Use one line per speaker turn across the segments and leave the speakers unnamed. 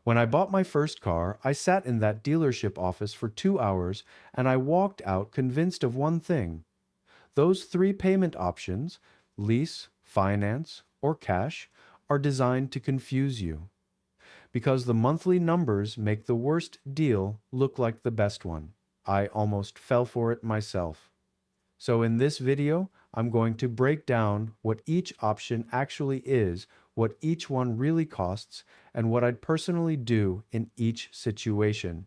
When I bought my first car, I sat in that dealership office for 2 hours and I walked out convinced of one thing. Those three payment options, lease, finance, or cash, are designed to confuse you because the monthly numbers make the worst deal look like the best one. I almost fell for it myself. So in this video, I'm going to break down what each option actually is, what each one really costs, and what I'd personally do in each situation.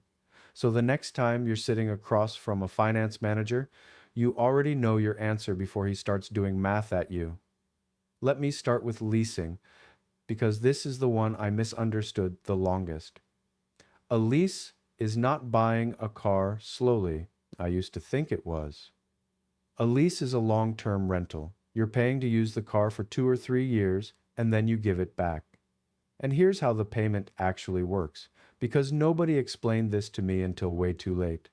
So the next time you're sitting across from a finance manager, you already know your answer before he starts doing math at you. Let me start with leasing, because this is the one I misunderstood the longest. A lease is not buying a car slowly. I used to think it was. A lease is a long-term rental. You're paying to use the car for 2 or 3 years, and then you give it back. And here's how the payment actually works, because nobody explained this to me until way too late.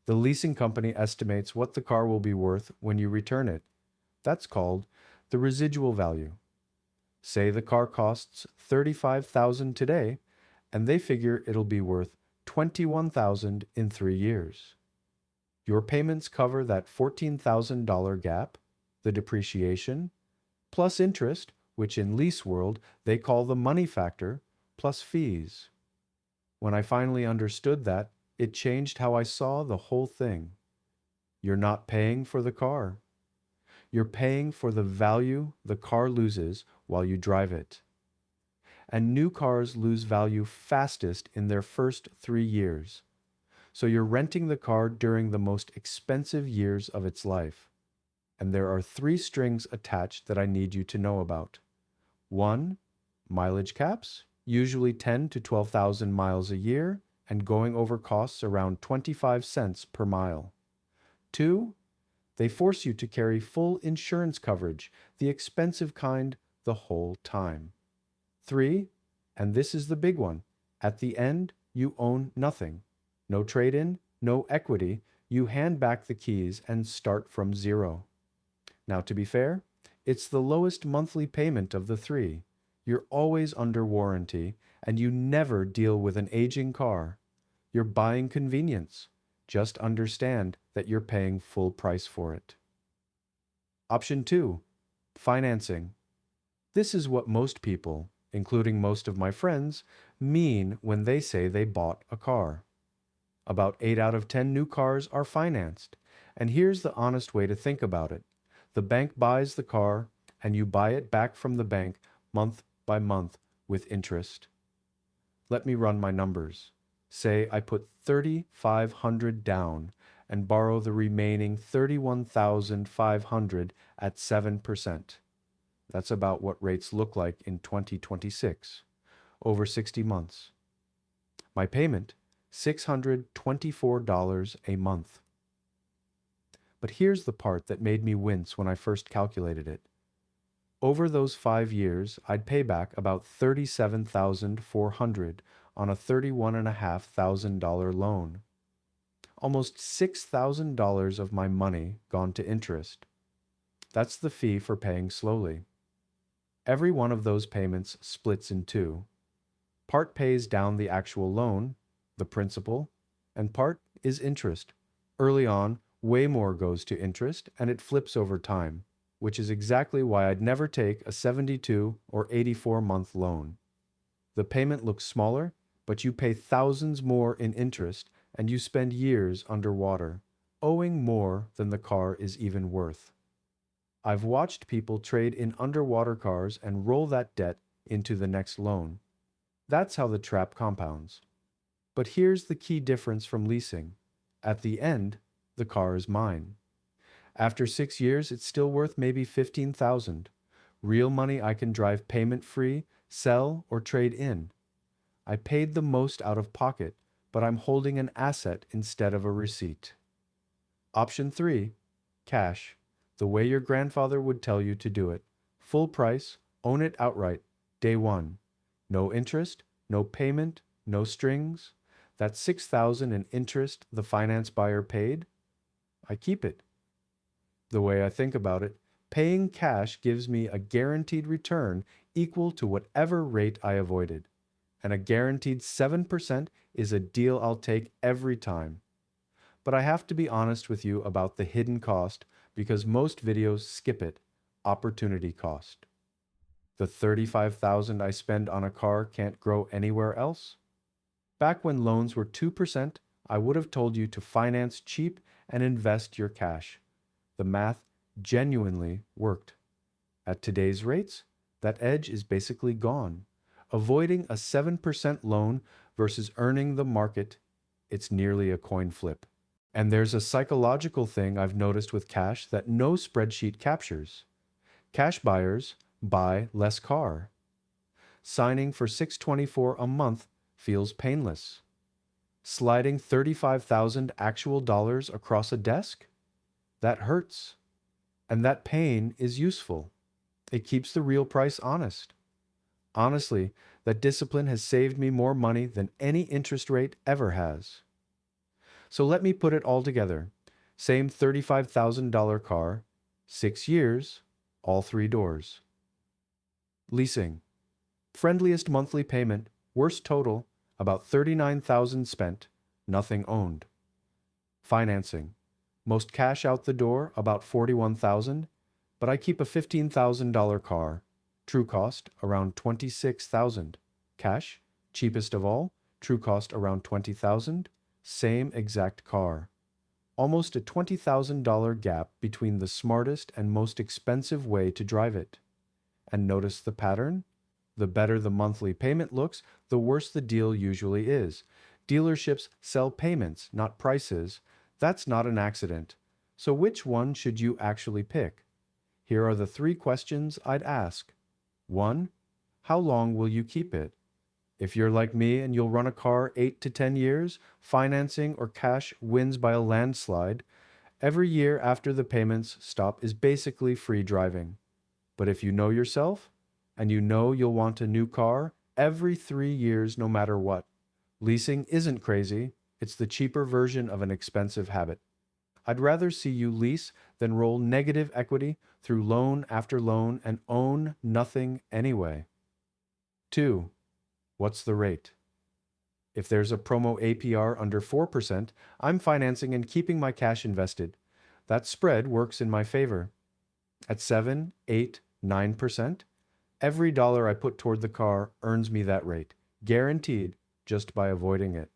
The leasing company estimates what the car will be worth when you return it. That's called the residual value. Say the car costs $35,000 today, and they figure it'll be worth $21,000 in 3 years. Your payments cover that $14,000 gap, the depreciation, plus interest, which in lease world they call the money factor, plus fees. When I finally understood that, it changed how I saw the whole thing. You're not paying for the car. You're paying for the value the car loses while you drive it. And new cars lose value fastest in their first 3 years. So you're renting the car during the most expensive years of its life. And there are 3 strings attached that I need you to know about. 1, mileage caps, usually 10 to 12,000 miles a year, and going over costs around 25 cents per mile. 2, they force you to carry full insurance coverage, the expensive kind, the whole time. 3, and this is the big one, at the end, you own nothing. No trade-in, no equity, you hand back the keys and start from zero. Now, to be fair, it's the lowest monthly payment of the 3. You're always under warranty, and you never deal with an aging car. You're buying convenience. Just understand that you're paying full price for it. Option 2, financing. This is what most people, including most of my friends, mean when they say they bought a car. About 8 out of 10 new cars are financed, and here's the honest way to think about it. The bank buys the car, and you buy it back from the bank month by month with interest. Let me run my numbers. Say I put $3,500 down and borrow the remaining $31,500 at 7%. That's about what rates look like in 2026, over 60 months. My payment, $624 a month. But here's the part that made me wince when I first calculated it. Over those 5 years, I'd pay back about $37,400 on a $31,500 loan. Almost $6,000 of my money gone to interest. That's the fee for paying slowly. Every one of those payments splits in 2. Part pays down the actual loan, the principal, and part is interest. Early on, way more goes to interest, and it flips over time, which is exactly why I'd never take a 72 or 84-month loan. The payment looks smaller, but you pay thousands more in interest, and you spend years underwater, owing more than the car is even worth. I've watched people trade in underwater cars and roll that debt into the next loan. That's how the trap compounds. But here's the key difference from leasing. At the end, the car is mine. After 6 years, it's still worth maybe $15,000. Real money I can drive payment-free, sell, or trade in. I paid the most out of pocket, but I'm holding an asset instead of a receipt. Option 3, cash. The way your grandfather would tell you to do it. Full price, own it outright, day one. No interest, no payment, no strings. That $6,000 in interest the finance buyer paid, I keep it. The way I think about it, paying cash gives me a guaranteed return equal to whatever rate I avoided. and a guaranteed 7% is a deal I'll take every time. But I have to be honest with you about the hidden cost because most videos skip it. Opportunity cost. The $35,000 I spend on a car can't grow anywhere else? Back when loans were 2%, I would have told you to finance cheap and invest your cash. The math genuinely worked. At today's rates, that edge is basically gone. Avoiding a 7% loan versus earning the market, it's nearly a coin flip. And there's a psychological thing I've noticed with cash that no spreadsheet captures. Cash buyers buy less car. Signing for $624 a month feels painless. Sliding 35,000 actual dollars across a desk? That hurts. And that pain is useful. It keeps the real price honest. Honestly, that discipline has saved me more money than any interest rate ever has. So let me put it all together. Same $35,000 car, 6 years, all 3 doors. Leasing. Friendliest monthly payment, worst total, about $39,000 spent, nothing owned. Financing. Most cash out the door, about $41,000, but I keep a $15,000 car. True cost, around $26,000. Cash, cheapest of all, true cost around $20,000, same exact car. Almost a $20,000 gap between the smartest and most expensive way to drive it. And notice the pattern? The better the monthly payment looks, the worse the deal usually is. Dealerships sell payments, not prices. That's not an accident. So which one should you actually pick? Here are the 3 questions I'd ask. 1. How long will you keep it? If you're like me and you'll run a car 8 to 10 years, financing or cash wins by a landslide. Every year after the payments stop is basically free driving. But if you know yourself, and you know you'll want a new car every 3 years no matter what. Leasing isn't crazy, it's the cheaper version of an expensive habit. I'd rather see you lease than roll negative equity through loan after loan and own nothing anyway. 2. What's the rate? If there's a promo APR under 4%, I'm financing and keeping my cash invested. That spread works in my favor. At 7, 8, 9%, every dollar I put toward the car earns me that rate, guaranteed, just by avoiding it.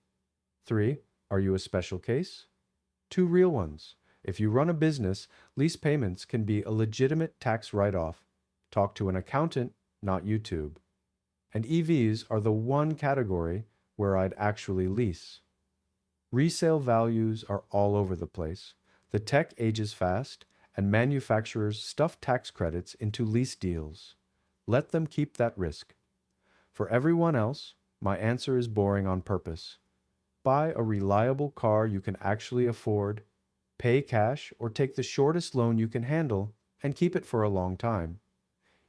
3. Are you a special case? 2 real ones. If you run a business, lease payments can be a legitimate tax write-off. Talk to an accountant, not YouTube. And EVs are the one category where I'd actually lease. Resale values are all over the place. The tech ages fast, and manufacturers stuff tax credits into lease deals. Let them keep that risk. For everyone else, my answer is boring on purpose. Buy a reliable car you can actually afford, pay cash or take the shortest loan you can handle, and keep it for a long time.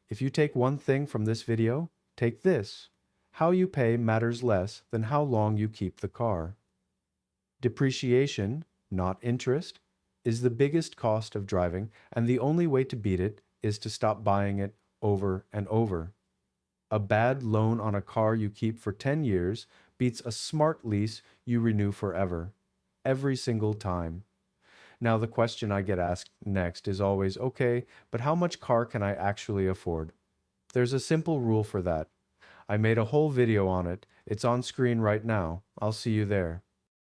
If you take one thing from this video, take this. How you pay matters less than how long you keep the car. Depreciation, not interest, is the biggest cost of driving, and the only way to beat it is to stop buying it over and over. A bad loan on a car you keep for 10 years beats a smart lease you renew forever, every single time. Now the question I get asked next is always, okay, but how much car can I actually afford? There's a simple rule for that. I made a whole video on it. It's on screen right now. I'll see you there.